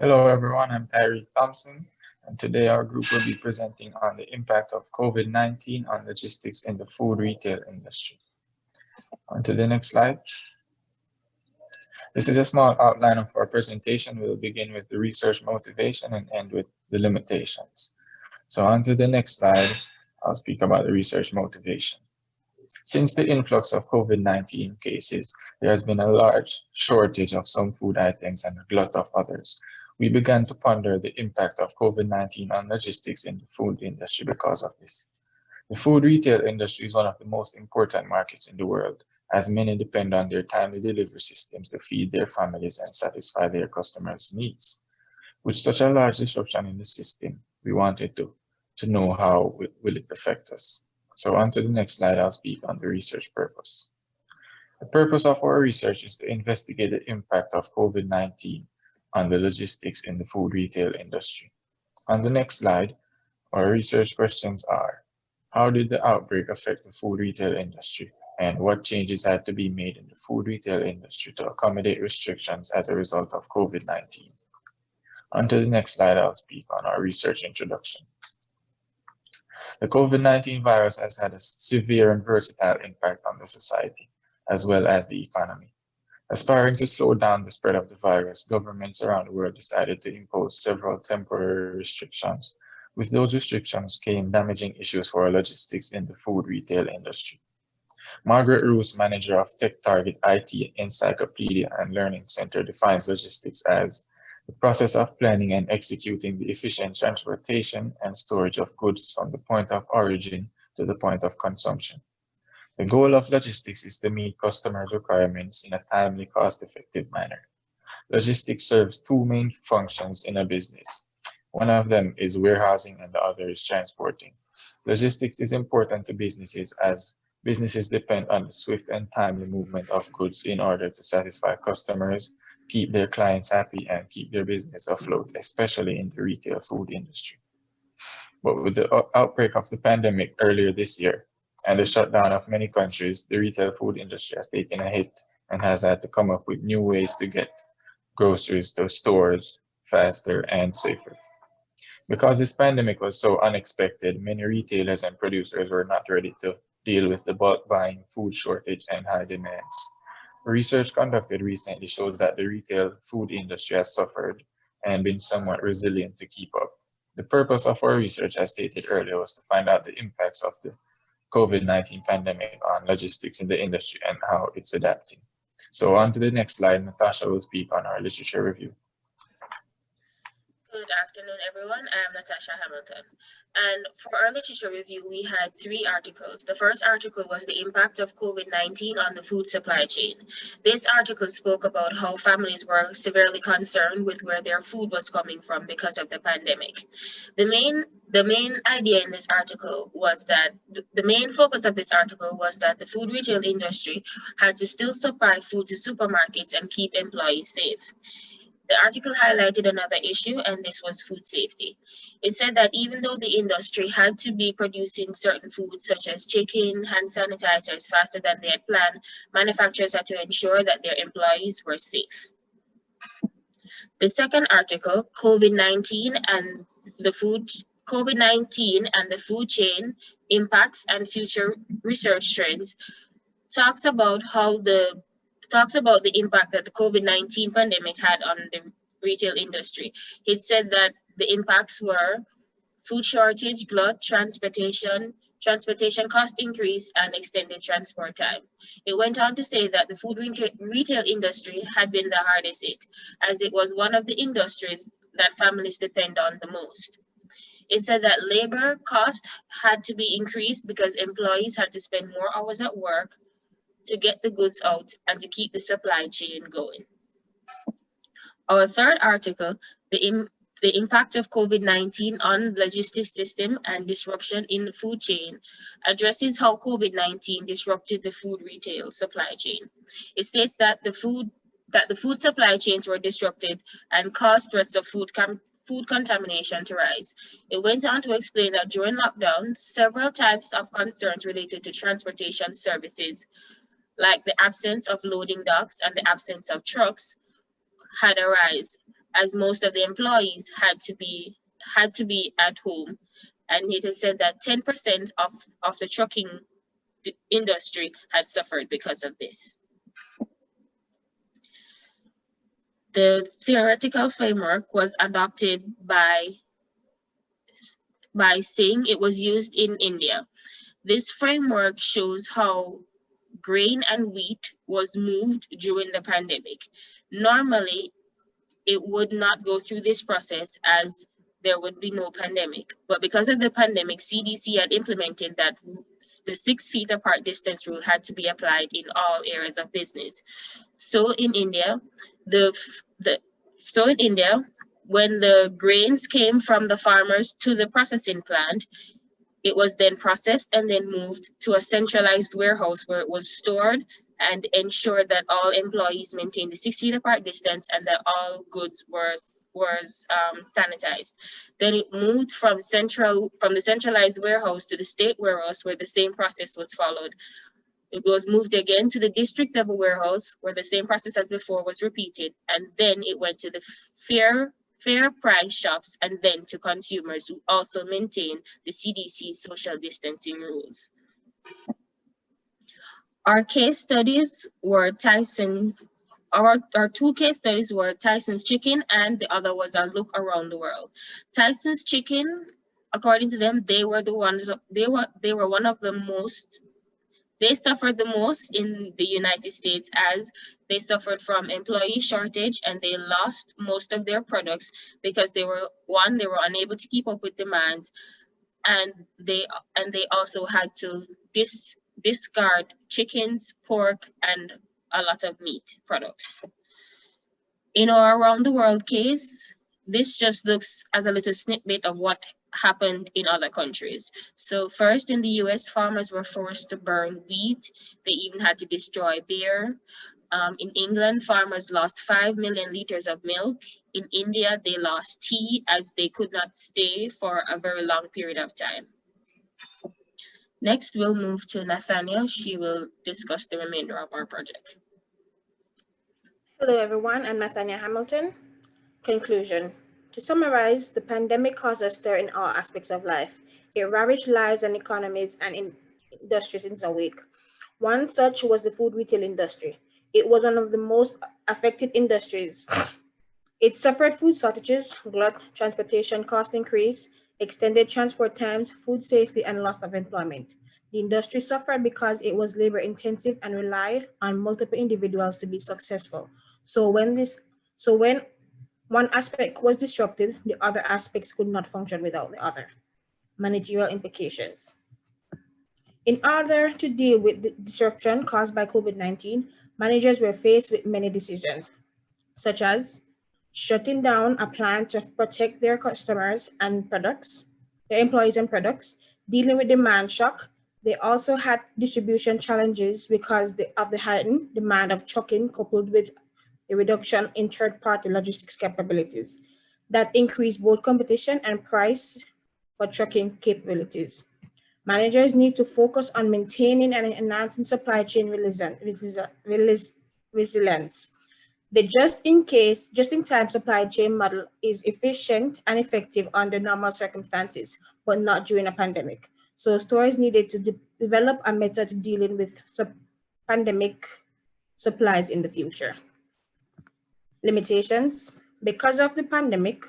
Hello everyone, I'm Tyree Thompson, and today our group will be presenting on the impact of COVID-19 on logistics in the food retail industry. On to the next slide. This is a small outline of our presentation. We'll begin with the research motivation and end with the limitations. So on to the next slide, I'll speak about the research motivation. Since the influx of COVID-19 cases, there has been a large shortage of some food items and a glut of others. We began to ponder the impact of COVID-19 on logistics in the food industry because of this. The food retail industry is one of the most important markets in the world, as many depend on their timely delivery systems to feed their families and satisfy their customers' needs. With such a large disruption in the system, we wanted to know how will it affect us. So on to the next slide, I'll speak on the research purpose. The purpose of our research is to investigate the impact of COVID-19 on the logistics in the food retail industry. On the next slide, our research questions are: how did the outbreak affect the food retail industry? And what changes had to be made in the food retail industry to accommodate restrictions as a result of COVID-19? On to the next slide, I'll speak on our research introduction. The COVID-19 virus has had a severe and versatile impact on the society, as well as the economy. Aspiring to slow down the spread of the virus, governments around the world decided to impose several temporary restrictions. With those restrictions came damaging issues for logistics in the food retail industry. Margaret Roos, manager of Tech Target IT Encyclopedia and Learning Center, defines logistics as the process of planning and executing the efficient transportation and storage of goods from the point of origin to the point of consumption. The goal of logistics is to meet customers' requirements in a timely, cost-effective manner. Logistics serves two main functions in a business. One of them is warehousing and the other is transporting. Logistics is important to businesses as businesses depend on the swift and timely movement of goods in order to satisfy customers, keep their clients happy, and keep their business afloat, especially in the retail food industry. But with the outbreak of the pandemic earlier this year and the shutdown of many countries, the retail food industry has taken a hit and has had to come up with new ways to get groceries to stores faster and safer. Because this pandemic was so unexpected, many retailers and producers were not ready to deal with the bulk buying, food shortage, and high demands. Research conducted recently shows that the retail food industry has suffered and been somewhat resilient to keep up. The purpose of our research, as stated earlier, was to find out the impacts of the COVID-19 pandemic on logistics in the industry and how it's adapting. So on to the next slide, Natasha will speak on our literature review. Good afternoon, everyone. I am Natasha Hamilton. And for our literature review, we had 3 articles. The first article was the impact of COVID-19 on the food supply chain. This article spoke about how families were severely concerned with where their food was coming from because of the pandemic. The main idea in this article was that the main focus of this article was that the food retail industry had to still supply food to supermarkets and keep employees safe. The article highlighted another issue, and this was food safety. It said that even though the industry had to be producing certain foods such as chicken, hand sanitizers faster than they had planned, manufacturers had to ensure that their employees were safe. The second article, COVID-19 and the food chain impacts and future research trends, talks about the impact that the COVID-19 pandemic had on the retail industry. It said that the impacts were food shortage, glut, transportation cost increase, and extended transport time. It went on to say that the food retail industry had been the hardest hit, as it was one of the industries that families depend on the most. It said that labor cost had to be increased because employees had to spend more hours at work to get the goods out and to keep the supply chain going. Our third article, the impact of COVID-19 on logistics system and disruption in the food chain, addresses how COVID-19 disrupted the food retail supply chain. It states that the food supply chains were disrupted and caused threats of food contamination to rise. It went on to explain that during lockdown, several types of concerns related to transportation services, like the absence of loading docks and the absence of trucks, had arisen, as most of the employees had to be at home. And it is said that 10% of the trucking industry had suffered because of this. The theoretical framework was adopted by Singh. It was used in India. This framework shows how grain and wheat was moved during the pandemic. Normally, it would not go through this process as there would be no pandemic. But because of the pandemic, CDC had implemented that the 6 feet apart distance rule had to be applied in all areas of business. So in India, when the grains came from the farmers to the processing plant, it was then processed and then moved to a centralized warehouse where it was stored and ensured that all employees maintained the 6 feet apart distance and that all goods were sanitized. Then it moved from the centralized warehouse to the state warehouse where the same process was followed. It was moved again to the district level warehouse where the same process as before was repeated, and then it went to the fair price shops and then to consumers who also maintain the CDC social distancing rules. Our case studies were Tyson. Our 2 case studies were Tyson's Chicken and the other was a look around the world. Tyson's Chicken, according to them, they were one of the most. They suffered the most in the United States as they suffered from employee shortage and they lost most of their products because they were unable to keep up with demands, and they also had to discard chickens, pork, and a lot of meat products. In our around the world case, this just looks as a little snippet of what happened in other countries. So first in the US, farmers were forced to burn wheat. They even had to destroy beer. In England, farmers lost 5 million liters of milk. In India, they lost tea as they could not stay for a very long period of time. Next, we'll move to Nathaniel. She will discuss the remainder of our project. Hello, everyone. I'm Nathaniel Hamilton. Conclusion. To summarize, the pandemic caused a stir in all aspects of life. It ravaged lives and economies and industries in some way. One such was the food retail industry. It was one of the most affected industries. It suffered food shortages, glut, transportation cost increase, extended transport times, food safety, and loss of employment. The industry suffered because it was labor intensive and relied on multiple individuals to be successful. So when one aspect was disrupted, the other aspects could not function without the other. Managerial implications. In order to deal with the disruption caused by COVID-19, managers were faced with many decisions, such as shutting down a plant to protect their customers and products, their employees and products, dealing with demand shock. They also had distribution challenges because of the heightened demand of trucking coupled with a reduction in third-party logistics capabilities that increased both competition and price for trucking capabilities. Managers need to focus on maintaining and enhancing supply chain resilience. The just-in-time supply chain model is efficient and effective under normal circumstances, but not during a pandemic. So stores needed to develop a method to dealing with pandemic supplies in the future. Limitations. Because the pandemic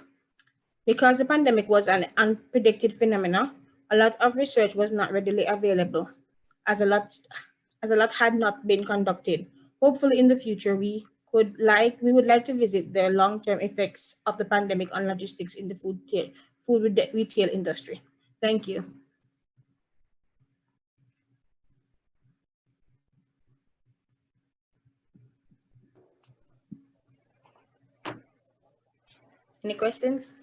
was an unpredicted phenomenon, a lot of research was not readily available, as a lot had not been conducted. Hopefully in the future, we would like to visit the long-term effects of the pandemic on logistics in the food retail industry. Thank you. Any questions?